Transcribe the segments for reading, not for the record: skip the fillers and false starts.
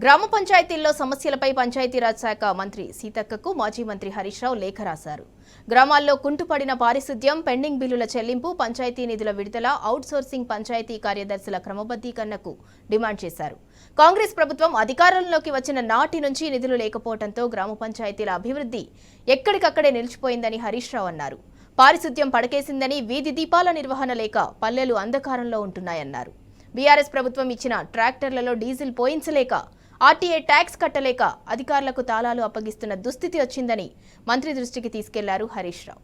గ్రామ పంచాయతీల్లో సమస్యలపై పంచాయతీరాజ్ శాఖ మంత్రి సీతక్కకు మాజీ మంత్రి హరీష్ రావు లేఖ రాశారు. గ్రామాల్లో కుంటుపడిన పారిశుద్ధ్యం, పెండింగ్ బిల్లుల చెల్లింపు, పంచాయతీ నిధుల విడుదల, అవుట్సోర్సింగ్ పంచాయతీ కార్యదర్శుల క్రమబద్ధీకరణకు డిమాండ్ చేశారు. కాంగ్రెస్ ప్రభుత్వం అధికారంలోకి వచ్చిన నాటి నుంచి నిధులు లేకపోవడంతో గ్రామ పంచాయతీల అభివృద్ధి ఎక్కడికక్కడే నిలిచిపోయిందని హరీష్ రావు అన్నారు. పారిశుద్ధ్యం పడకేసిందని, వీధి దీపాల నిర్వహణ లేక పల్లెలు అంధకారంలో ఉంటున్నాయన్నారు. బీఆర్ఎస్ ప్రభుత్వం ఇచ్చిన ట్రాక్టర్లలో డీజిల్ పోయించలేక, ఆర్టీఏ ట్యాక్స్ కట్టలేక అధికారులకు తాళాలు అప్పగిస్తున్న దుస్థితి వచ్చిందని మంత్రి దృష్టికి తీసుకెళ్లారు హరీష్ రావు.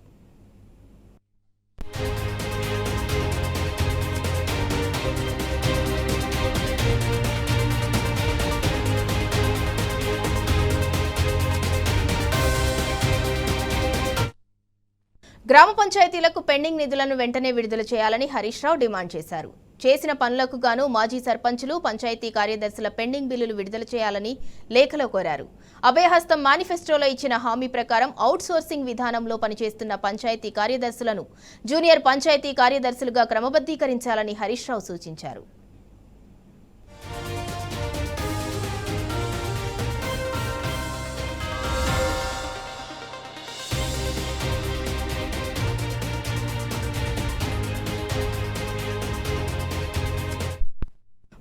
గ్రామ పంచాయతీలకు పెండింగ్ నిధులను వెంటనే విడుదల చేయాలని హరీష్ రావు డిమాండ్ చేశారు. చేసిన పనులకు గాను మాజీ సర్పంచులు, పంచాయతీ కార్యదర్శుల పెండింగ్ బిల్లులు విడుదల చేయాలని లేఖలో కోరారు. అభయహస్తం మేనిఫెస్టోలో ఇచ్చిన హామీ ప్రకారం అవుట్సోర్సింగ్ విధానంలో పనిచేస్తున్న పంచాయతీ కార్యదర్శులను జూనియర్ పంచాయతీ కార్యదర్శులుగా క్రమబద్ధీకరించాలని హరీష్ రావు సూచించారు.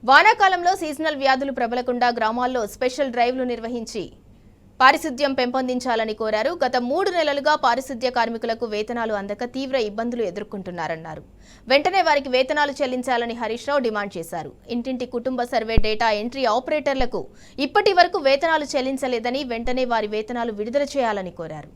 వానాకాలంలో సీజనల్ వ్యాధులు ప్రబలకుండా గ్రామాల్లో స్పెషల్ డ్రైవ్లు నిర్వహించి పారిశుద్ధ్యం పెంపొందించాలని కోరారు. గత 3 నెలలుగా పారిశుద్ధ్య కార్మికులకు వేతనాలు అందక తీవ్ర ఇబ్బందులు ఎదుర్కొంటున్నారన్నారు. వెంటనే వారికి వేతనాలు చెల్లించాలని హరీష్ రావు డిమాండ్ చేశారు. ఇంటింటి కుటుంబ సర్వే డేటా ఎంట్రీ ఆపరేటర్లకు ఇప్పటి వరకు వేతనాలు చెల్లించలేదని, వెంటనే వారి వేతనాలు విడుదల చేయాలని కోరారు.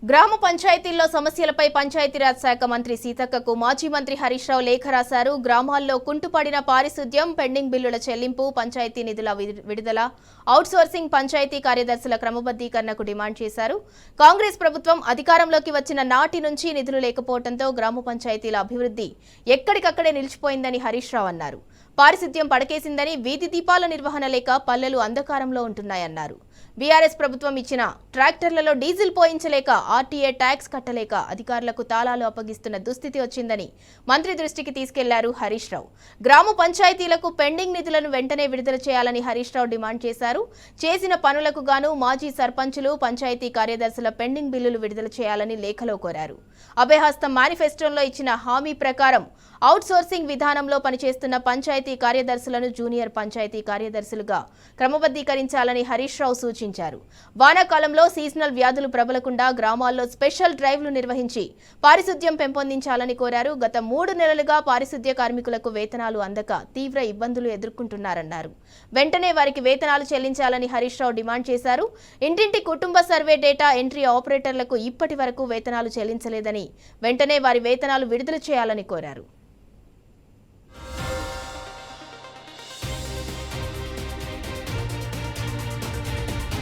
గ్రామ పంచాయతీల్లో సమస్యలపై పంచాయతీరాజ్ శాఖ మంత్రి సీతక్కకు మాజీ మంత్రి హరీష్ రావు లేఖ రాశారు. గ్రామాల్లో కుంటుపడిన పారిశుద్ధ్యం, పెండింగ్ బిల్లుల చెల్లింపు, పంచాయతీ నిధుల విడుదల, అవుట్సోర్సింగ్ పంచాయతీ కార్యదర్శుల క్రమబద్ధీకరణకు డిమాండ్ చేశారు. కాంగ్రెస్ ప్రభుత్వం అధికారంలోకి వచ్చిన నాటి నుంచి నిధులు లేకపోవడంతో గ్రామ పంచాయతీల అభివృద్ధి ఎక్కడికక్కడే నిలిచిపోయిందని హరీష్ రావు అన్నారు. పారిశుద్ధ్యం పడకేసిందని, వీధి దీపాల నిర్వహణ లేక పల్లెలు అంధకారంలో ఉంటున్నాయన్నారు. బీఆర్ఎస్ ప్రభుత్వం ఇచ్చిన ట్రాక్టర్లలో డీజిల్ పోయించలేక, ఆర్టీఏ ట్యాక్స్ కట్టలేక అధికారులకు తాళాలు అప్పగిస్తున్న దుస్థితి వచ్చిందని మంత్రి దృష్టికి తీసుకెళ్లారు హరీష్ రావు. గ్రామ పంచాయతీలకు పెండింగ్ నిధులను వెంటనే విడుదల చేయాలని హరీష్ రావు డిమాండ్ చేశారు. చేసిన పనులకు గాను మాజీ సర్పంచులు, పంచాయతీ కార్యదర్శుల పెండింగ్ బిల్లులు విడుదల చేయాలని లేఖలో కోరారు. అభయహస్తం మేనిఫెస్టోలో ఇచ్చిన హామీ ప్రకారం అవుట్సోర్సింగ్ విధానంలో పనిచేస్తున్న పంచాయతీ కార్యదర్శులను జూనియర్ పంచాయతీ కార్యదర్శులుగా క్రమబద్ధీకరించాలని హరీష్ రావు సూచించారు. వానాకాలంలో సీజనల్ వ్యాధులు ప్రబలకుండా గ్రామాల్లో స్పెషల్ డ్రైవ్లు నిర్వహించి పారిశుద్ధ్యం పెంపొందించాలని కోరారు. గత 3 నెలలుగా పారిశుద్ధ్య కార్మికులకు వేతనాలు అందక తీవ్ర ఇబ్బందులు ఎదుర్కొంటున్నారన్నారు. వెంటనే వారికి వేతనాలు చెల్లించాలని హరీష్ రావు డిమాండ్ చేశారు. ఇంటింటి కుటుంబ సర్వే డేటా ఎంట్రీ ఆపరేటర్లకు ఇప్పటి వరకు వేతనాలు చెల్లించలేదని, వెంటనే వారి వేతనాలు విడుదల చేయాలని కోరారు.